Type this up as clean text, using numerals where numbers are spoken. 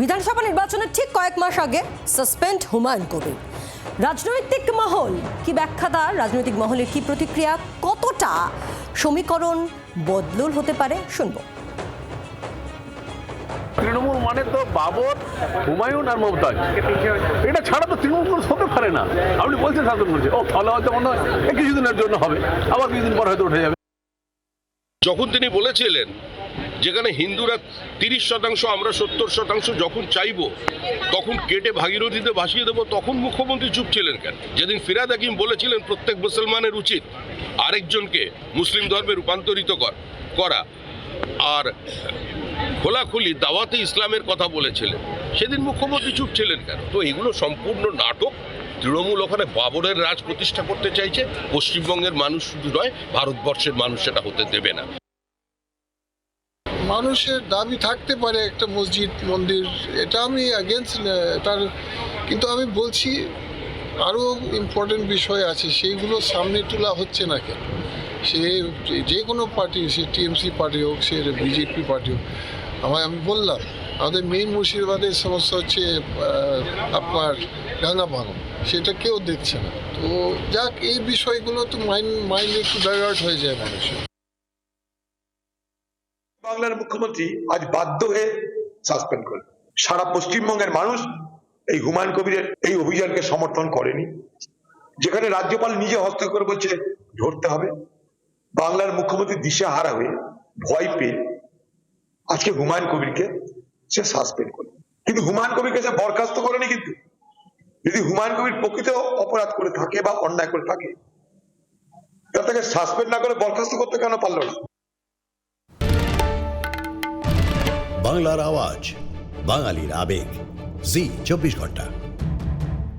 বিধানসভা নির্বাচনের ঠিক কয়েক মাস আগে সাসপেন্ড হুমায়ুন কবির। রাজনৈতিক মহল কি ব্যাখ্যা, তার রাজনৈতিক মহলের কি প্রতিক্রিয়া, কতটা সমীকরণ বদলুল হতে পারে শুনবো। তৃণমূল মানে তো বাবর, হুমায়ুন আর মমতাজ, এটা ছাড়া তো তৃণমূল হতে পারে না। আপনি বলছেন শাসন করছে, ও তাহলে হয়তো মনে হয় কিছুদিনের জন্য হবে, আবার কিছুদিন পর হয়তো উঠে যাবে। যখন তিনি বলেছিলেন যেখানে হিন্দুরা 30% আমরা 70% যখন চাইব তখন কেটে ভাগীরথীতে ভাসিয়ে দেবো, তখন মুখ্যমন্ত্রী চুপ ছিলেন কেন? যেদিন ফিরহাদ হাকিম বলেছিলেন প্রত্যেক মুসলমানের উচিত আরেকজনকে মুসলিম ধর্মে রূপান্তরিত করা আর খোলাখুলি দাওয়াতে ইসলামের কথা বলেছিলেন, সেদিন মুখ্যমন্ত্রী চুপ ছিলেন কেন? তো এগুলো সম্পূর্ণ নাটক। তৃণমূল ওখানে বাবরের রাজ প্রতিষ্ঠা করতে চাইছে। পশ্চিমবঙ্গের মানুষ শুধু নয়, ভারতবর্ষের মানুষ সেটা হতে দেবে না। মানুষের দাবি থাকতে পারে একটা মসজিদ মন্দির, এটা আমি এগেনস্ট তার, কিন্তু আমি বলছি আরও ইম্পর্টেন্ট বিষয় আছে, সেইগুলো সামনে তোলা হচ্ছে না কেন? সে যে কোনো পার্টি, সে টিএমসি পার্টি হোক, সে বিজেপি পার্টি হোক, আমি বললাম আমাদের মেইন মুর্শিদাবাদের সমস্যা হচ্ছে আপনার গঙ্গা ভাঙন, সেটা কেউ দেখছে না। তো যাক, এই বিষয়গুলো তো মাইন্ড একটু ডাইভার্ট হয়ে যায় মানুষের। বাংলার মুখ্যমন্ত্রী আজ বাধ্য হয়ে সাসপেন্ড করে। সারা পশ্চিমবঙ্গের মানুষ এই হুমায়ুন কবিরের এই অভিযানকে সমর্থন করেনি, যেখানে রাজ্যপাল নিজে হস্তক্ষেপ করে বলছে ধরতে হবে। বাংলার মুখ্যমন্ত্রী দিশেহারা হয়ে ভয় পেয়ে আজকে হুমায়ুন কবিরকে সে সাসপেন্ড করে। কিন্তু হুমায়ুন কবিরকে সে বরখাস্ত করেনি। কিন্তু যদি হুমায়ুন কবির প্রকৃত অপরাধ করে থাকে বা অন্যায় করে থাকে, তাকে সাসপেন্ড না করে বরখাস্ত করতে কেন পারল না? বাংলার আওয়াজ, বাঙালির আবেগ, জি 24 ঘন্টা।